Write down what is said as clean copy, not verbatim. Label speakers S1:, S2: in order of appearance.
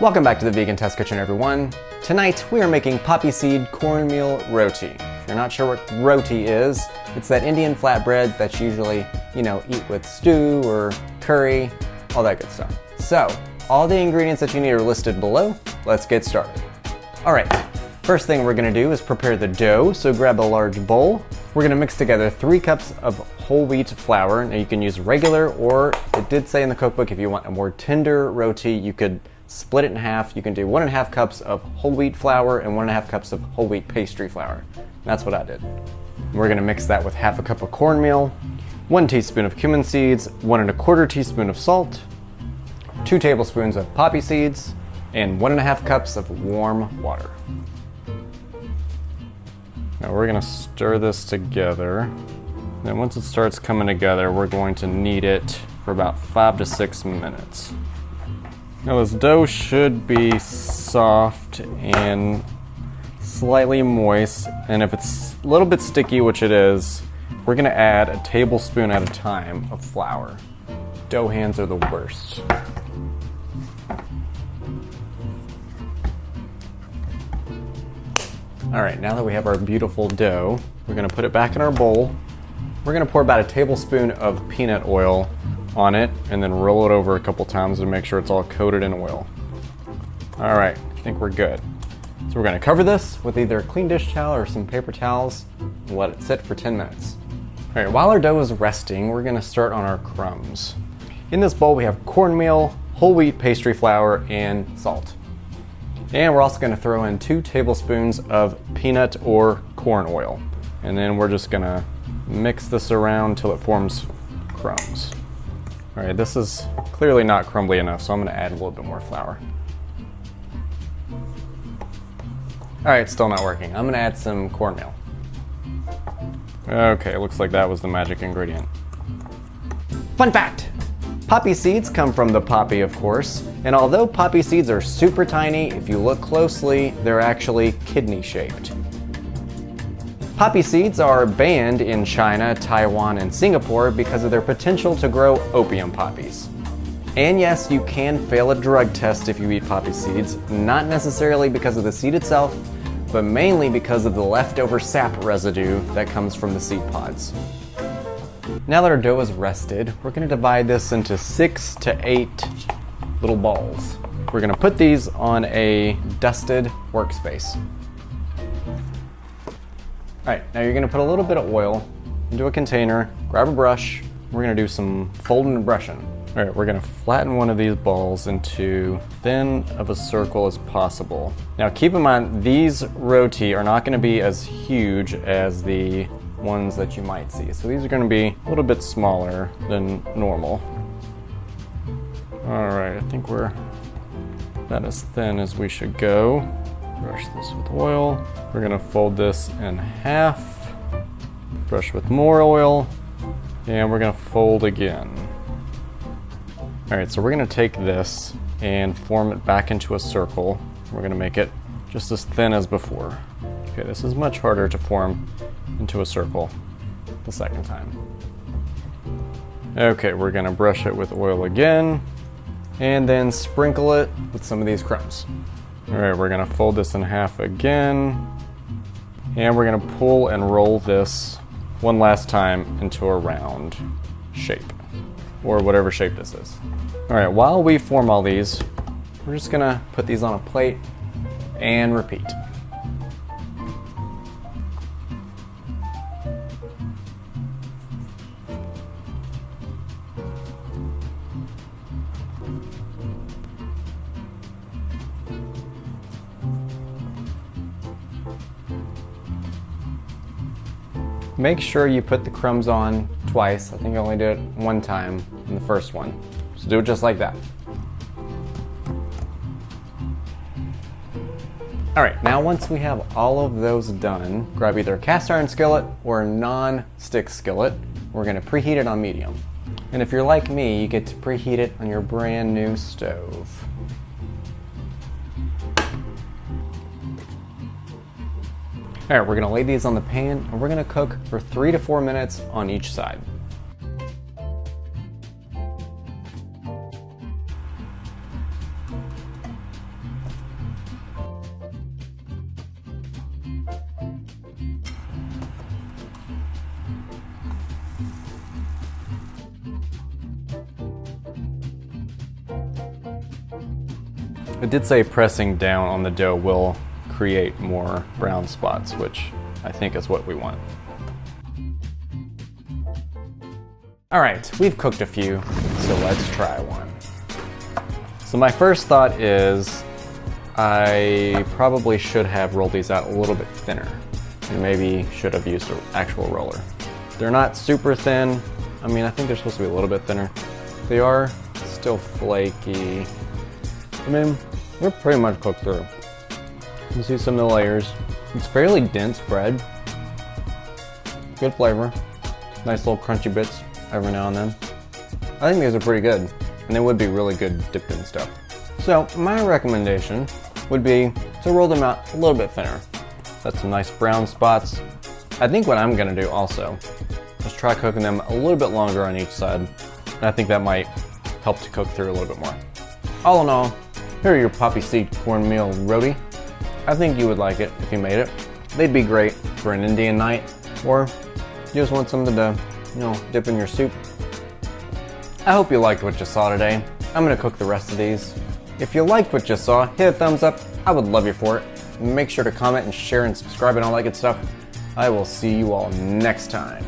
S1: Welcome back to the Vegan Test Kitchen, everyone. Tonight we are making poppy seed cornmeal roti. If you're not sure what roti is, it's that Indian flatbread that's usually, eat with stew or curry, all that good stuff. So, all the ingredients that you need are listed below. Let's get started. All right, first thing we're gonna do is prepare the dough. So grab a large bowl. We're gonna mix together 3 cups of whole wheat flour. Now you can use regular, or it did say in the cookbook if you want a more tender roti, you could split it in half. You can do 1.5 cups of whole wheat flour and 1.5 cups of whole wheat pastry flour. That's what I did. We're gonna mix that with 1/2 cup of cornmeal, 1 teaspoon of cumin seeds, 1¼ teaspoon of salt, 2 tablespoons of poppy seeds, and 1.5 cups of warm water. Now we're gonna stir this together. Then once it starts coming together, we're going to knead it for about 5 to 6 minutes. Now this dough should be soft and slightly moist, and if it's a little bit sticky, which it is, we're gonna add a tablespoon at a time of flour. Dough hands are the worst. All right, now that we have our beautiful dough, we're gonna put it back in our bowl. We're gonna pour about a tablespoon of peanut oil on it and then roll it over a couple times to make sure it's all coated in oil. All right, I think we're good. So we're gonna cover this with either a clean dish towel or some paper towels and let it sit for 10 minutes. All right, while our dough is resting, we're gonna start on our crumbs. In this bowl, we have cornmeal, whole wheat pastry flour, and salt. And we're also gonna throw in 2 tablespoons of peanut or corn oil. And then we're just gonna mix this around till it forms crumbs. All right, this is clearly not crumbly enough, so I'm gonna add a little bit more flour. All right, still not working. I'm gonna add some cornmeal. Okay, looks like that was the magic ingredient. Fun fact! Poppy seeds come from the poppy, of course, and although poppy seeds are super tiny, if you look closely, they're actually kidney-shaped. Poppy seeds are banned in China, Taiwan, and Singapore because of their potential to grow opium poppies. And yes, you can fail a drug test if you eat poppy seeds, not necessarily because of the seed itself, but mainly because of the leftover sap residue that comes from the seed pods. Now that our dough is rested, we're gonna divide this into 6 to 8 little balls. We're gonna put these on a dusted workspace. All right, now you're gonna put a little bit of oil into a container, grab a brush, we're gonna do some folding and brushing. All right, we're gonna flatten one of these balls into thin of a circle as possible. Now keep in mind, these roti are not gonna be as huge as the ones that you might see. So these are gonna be a little bit smaller than normal. All right, I think we're about as thin as we should go. Brush this with oil. We're gonna fold this in half, brush with more oil, and we're gonna fold again. All right, so we're gonna take this and form it back into a circle. We're gonna make it just as thin as before. Okay, this is much harder to form into a circle the second time. Okay, we're gonna brush it with oil again, and then sprinkle it with some of these crumbs. All right, we're gonna fold this in half again, and we're gonna pull and roll this one last time into a round shape, or whatever shape this is. All right, while we form all these, we're just gonna put these on a plate and repeat. Make sure you put the crumbs on twice. I think I only did it one time in the first one. So do it just like that. All right, now once we have all of those done, grab either a cast iron skillet or a non-stick skillet. We're gonna preheat it on medium. And if you're like me, you get to preheat it on your brand new stove. All right, we're gonna lay these on the pan and we're gonna cook for 3 to 4 minutes on each side. It did say pressing down on the dough will create more brown spots, which I think is what we want. All right, we've cooked a few, so let's try one. So my first thought is I probably should have rolled these out a little bit thinner and maybe should have used an actual roller. They're not super thin. I mean, I think they're supposed to be a little bit thinner. They are still flaky. I mean, they're pretty much cooked through. You can see some of the layers. It's fairly dense bread. Good flavor. Nice little crunchy bits every now and then. I think these are pretty good, and they would be really good dipped in stuff. So my recommendation would be to roll them out a little bit thinner. That's some nice brown spots. I think what I'm gonna do also is try cooking them a little bit longer on each side, and I think that might help to cook through a little bit more. All in all, here are your poppy seed cornmeal roti. I think you would like it if you made it. They'd be great for an Indian night, or you just want something to, dip in your soup. I hope you liked what you saw today. I'm gonna cook the rest of these. If you liked what you saw, hit a thumbs up. I would love you for it. Make sure to comment and share and subscribe and all that good stuff. I will see you all next time.